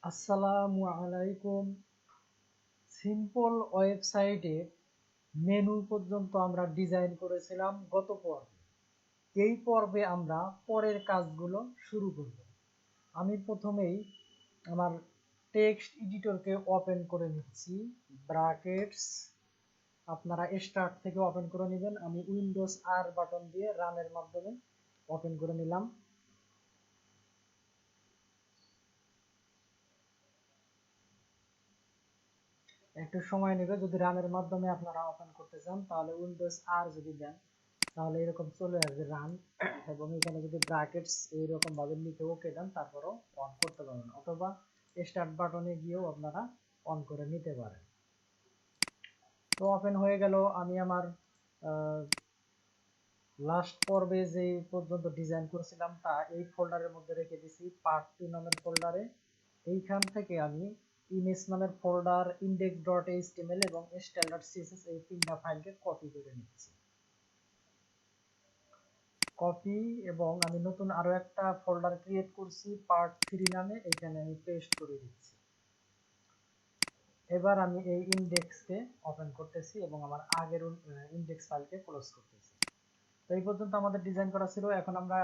আসসালামু আলাইকুম। সিম্পল ওয়েবসাইটে মেনু পর্যন্ত আমরা ডিজাইন করেছিলাম গত পর্বে। এই পর্বে আমরা পরের কাজগুলো শুরু করব। আমি প্রথমেই আমার টেক্সট এডিটরকে ওপেন করে নিচ্ছি, ব্র্যাকেটস। আপনারা স্টার্ট থেকে ওপেন করে নেবেন। আমি উইন্ডোজ আর বাটন দিয়ে রানের মাধ্যমে ওপেন করে নিলাম। একটু সময় নেবে। যদি রানের মাধ্যমে আপনারা ওপেন করতে চান তাহলে উইন্ডোজ আর যদি দেন তাহলে এরকম চলে আসবে রান, এবং এখানে যদি ব্র্যাকেটস এইরকম ভাবে লিখে ওকে দেন তারপরও অন করতে পারবেন, অথবা স্টার্ট বাটনে গিয়েও আপনারা অন করে নিতে পারেন। তো ওপেন হয়ে গেল। আমি আমার লাস্ট পর্বে যে পর্যন্ত ডিজাইন করেছিলাম তা এই ফোল্ডারের মধ্যে রেখে দিছি, পার্ট 2 নামের ফোল্ডারে। এইখান থেকে আমি ইমেজ নামের ফোল্ডার, index.html এবং style.css এই তিনটা ফাইলকে কপি করে নিচ্ছি। কপি, এবং আমি নতুন আরো একটা ফোল্ডার ক্রিয়েট করছি part3 নামে, এখানে আমি পেস্ট করে দিচ্ছি। এবার আমি এই ইন্ডেক্সকে ওপেন করতেছি এবং আমার আগের ইন্ডেক্স ফাইলকে ক্লোজ করতেছি। তো এই পর্যন্ত আমাদের ডিজাইন করা ছিল। এখন আমরা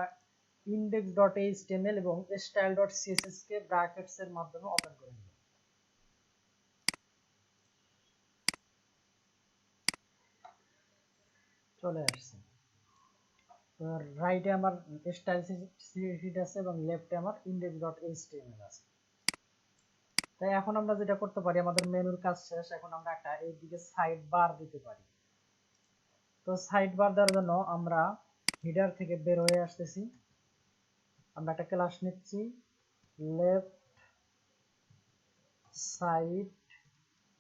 index.html এবং style.css কে ব্র্যাকেটস এর মাধ্যমে ওপেন করে নিব। চলে আসছে। তো রাইটে আমার style.css আছে এবং লেফটে আমার index.html আছে। তাই এখন আমরা যেটা করতে পারি, আমাদের মেনুর কাজ শেষ, এখন আমরা একটা এইদিকে সাইড বার দিতে পারি। তো সাইড বার দেওয়ার জন্য আমরা হেডার থেকে বের হয়ে আসতেছি। আমরা একটা ক্লাস নিচ্ছি, লেফট সাইড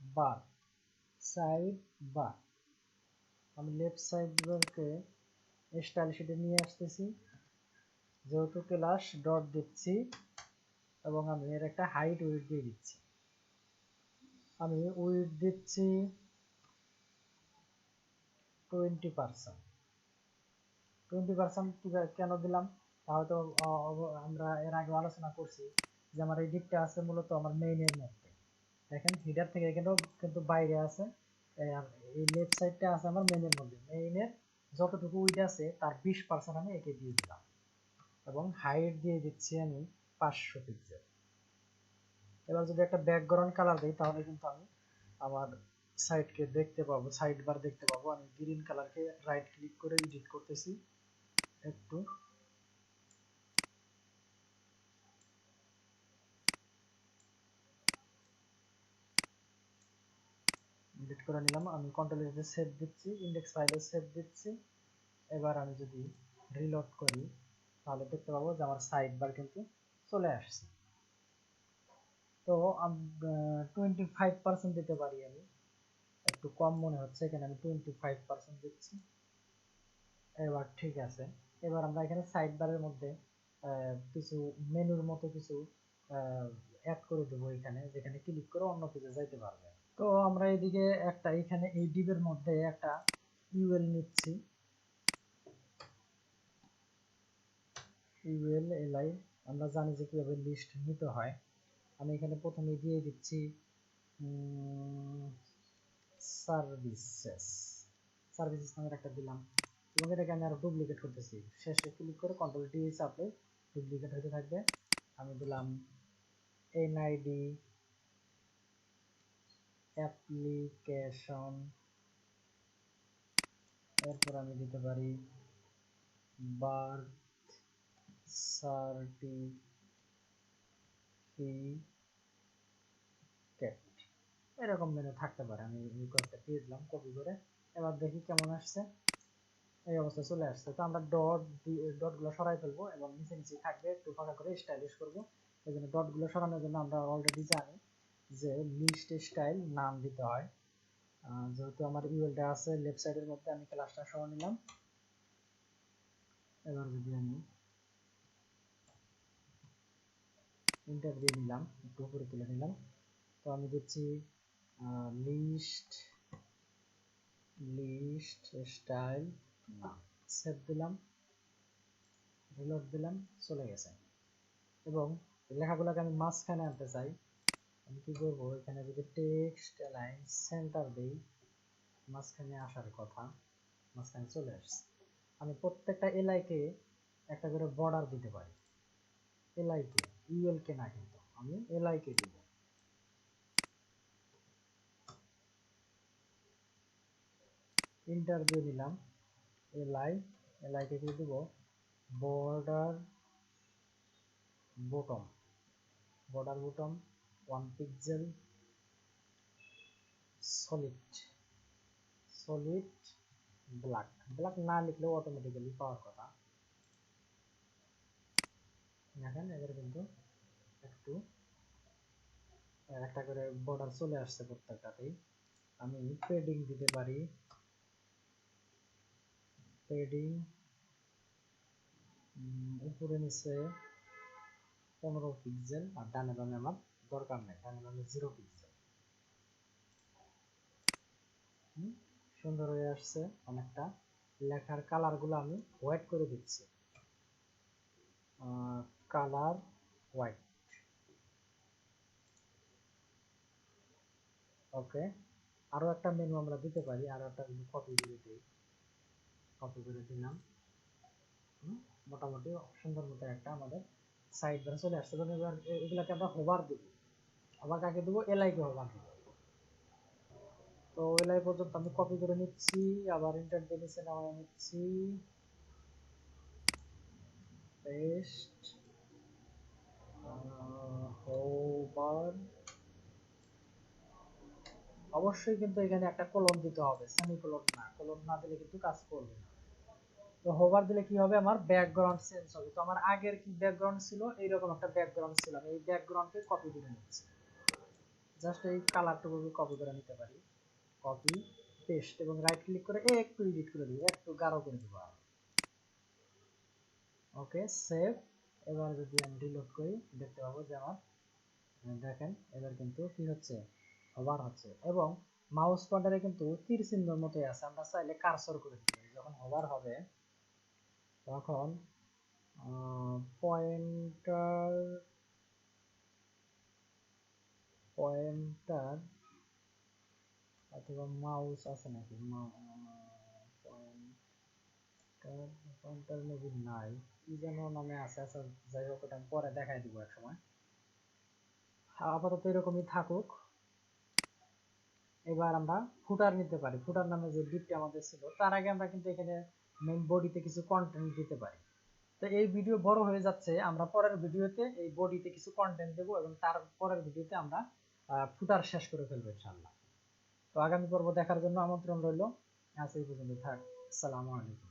বার। আমি লেফট সাইড বারকে স্টাইল শিটে নিয়ে আসতেছি, যেহেতু ক্লাস ডট দিচ্ছি, এবং আমি এর একটা হাইট উইডথ দিয়ে দিচ্ছি। আমি উইডথ দিচ্ছি 20%। 20% কেন দিলাম তাহলে আমরা এর আগে আলোচনা করছি যে আমার এই দিকটা আছে মূলত আমার মেইনের মধ্যে। দেখেন হেডার থেকে এখানেও কিন্তু বাইরে আছে, আর এই লেফট সাইডটা আছে আমার মেইনের মধ্যে। মেইনের যতটুকু উইডথ আছে তার 20% আমি একে দিয়ে দিলাম, এবং হাইট দিয়ে দিচ্ছি আমি 500 পিক্সেল। এবার যদি একটা ব্যাকগ্রাউন্ড কালার দিই তাহলে কিন্তু আমি আমার সাইটকে দেখতে পাবো, সাইড বার দেখতে পাবো। আমি গ্রিন কালারকে রাইট ক্লিক করে এডিট করতেছি, একটু এডিট করে নিলাম। আমি কন্ট্রোল এস দিয়ে সেভ দিচ্ছি, ইন্ডেক্স ফাইলে সেভ দিচ্ছি। এবার আমি যদি রিলোড করি তাহলে দেখতে পাবো যে আমার সাইড বার কিন্তু চলে আসছে। তো 25% দিতে পারি, আমি একটু কম মনে হচ্ছে, এখানে আমি 25% দিচ্ছি। এবার ঠিক আছে। এবার আমরা এখানে সাইড বারের মধ্যে কিছু মেনুর মতো কিছু অ্যাড করে দেবো, এখানে যেখানে ক্লিক করে অন্য পেজে যাইতে পারবে। তো আমরা এদিকে একটা এখানে এই ডিবের মধ্যে একটা ইউএল নিচ্ছি, ইউএল এলআই। আমরা জানি যে কিভাবে লিস্ট নিতে হয়। আমি এখানে প্রথমে দিয়ে দিচ্ছি সার্ভিসেস নামের একটা দিলাম, এবং এটাকে আমি আরো ডুপ্লিকেট করতেছি। শেষে ক্লিক করে কন্ট্রোল ডি চাপলে ডুপ্লিকেট হতে থাকবে। আমি দিলাম এনআইডি অ্যাপ্লিকেশন, এরপর আমি দিতে পারি বার্থ সার্টিফিকেট, এরকম মেনু থাকতে পারে। আমি এই কয়েকটা দিয়ে দিলাম কপি করে। এবার দেখি কেমন আসছে। এই অবস্থা চলে আসছে। তো আমরা ডটগুলো সরাই ফেলবো, এবং নিচে নিচে থাকবে, একটু ফাঁকা করে স্টাইলিশ করবো। এই জন্য ডটগুলো সরানোর জন্য আমরা অলরেডি জানি যে লিস্ট স্টাইল নাম দিতে হয়। যেহেতু আমার ইউএলটা আছে লেফট সাইডের মধ্যে, আমি ক্লাসটা সহ নিলাম। এবার যদি আমি ইন্টার দিয়ে নিলাম, একটু উপরে তুলে নিলাম, তো আমি দিচ্ছি লিস্ট স্টাইল নাম। সেভ দিলাম, রিলোড দিলাম, চলে গেছে। এবং লেখাগুলোকে আমি মাঝখানে আনতে চাই, আমি কি করবো, এখানে যদি টেক্সট লাইন সেন্টার দেই, মাঝখানে আসার কথা, মাঝখানে চলে আসছে। আমি প্রত্যেকটা এলআইকে একটা করে বর্ডার দিতে পারি। এলআইকে, ইউএলকে না, কিন্তু আমি এলআইকে দিব। ইন্টার দিয়ে দিলাম। এলআইকে কি দিব, border bottom, border bottom 1 pixel, solid black. Black না লিখলেও অটোমেটিক্যালি পাওয়ার কথা। দেখেন এদের কিন্তু একটু একটা করে বর্ডার চলে আসছে প্রত্যেকটাতেই। আমি পেডিং দিতে পারি, পেডিং উপরে নিচে 15 পিক্সেল, আর ডানে বামে আমার দরকার নেই, ডানে বামে 0 পিক্সেল। সুন্দর হয়ে আসছে অনেকটা। লেখার কালার গুলো আমি হোয়াইট করে দিচ্ছি, কালার হোয়াইট। ওকে, আরো একটা মেনু আমরা দিতে পারি, আরো একটা কপি করে দিই, কপি করে দিলাম। মোটামুটি সুন্দর মতো একটা আমাদের সাইড বার চলে আসছে। এবার এগুলাকে আমরা হোভার দিব। আবার কাকে দেবো, এলআইকে হোভার দিব। তো এলআই পর্যন্ত আমি কপি করে নিচ্ছি, আবার ইন্টার দিয়ে নিচে নামায় নিচ্ছি, পেস্ট, হোভার। অবশ্যই কিন্তু এখানে একটা কলন দিতে হবে, সেমিকোলন না, কলন না দিলে কিন্তু কাজ করবে না। তো হোভার দিলে কি হবে, আমার ব্যাকগ্রাউন্ড চেঞ্জ হবে। তো আমার আগের কি ব্যাকগ্রাউন্ড ছিল, এইরকম একটা ব্যাকগ্রাউন্ড ছিল, আমি এই ব্যাকগ্রাউন্ডকে কপি করে নিচ্ছি। জাস্ট এই কালারটুকু কপি করে নিতে পারি, কপি পেস্ট, এবং রাইট ক্লিক করে একটু এডিট করে দিব, একটু গাঢ় করে দিব। ওকে, সেভ। এবার যদি আমি রিলোড করি, দেখতে পাবো যে আমার, দেখেন এবার কিন্তু কি হচ্ছে, হোভার হচ্ছে, এবং মাউস পয়েন্টারে কিন্তু তীর চিহ্নের মতোই আছে। আমরা চাইলে কার্সর করে দিতে পারি। যখন হোভার হবে তখন পয়েন্টার পয়েন্টার অথবা মাউস আছে নাকি, পয়েন্টার মেবি নাই, কি যেন নামে আছে। আচ্ছা, যাই হোক, ওটা আমি পরে দেখাই দিব এক সময়। আপাতত এরকমই থাকুক। এবার আমরা ফুটার নিতে পারি। ফুটার নামে যে ডিপটা আমাদের ছিল, তার আগে আমরা কিন্তু এখানে মেইন বডিতে কিছু কন্টেন্ট দিতে পারি। তো এই ভিডিও বড় হয়ে যাচ্ছে, আমরা পরের ভিডিওতে এই বডিতে কিছু কন্টেন্ট দেব, এবং তার পরের ভিডিওতে আমরা ফুটার শেষ করে ফেলবো ইনশাআল্লাহ। তো আগামী পর্ব দেখার জন্য আমন্ত্রণ রইল। আজ এই পর্যন্ত থাক। আসসালামু আলাইকুম।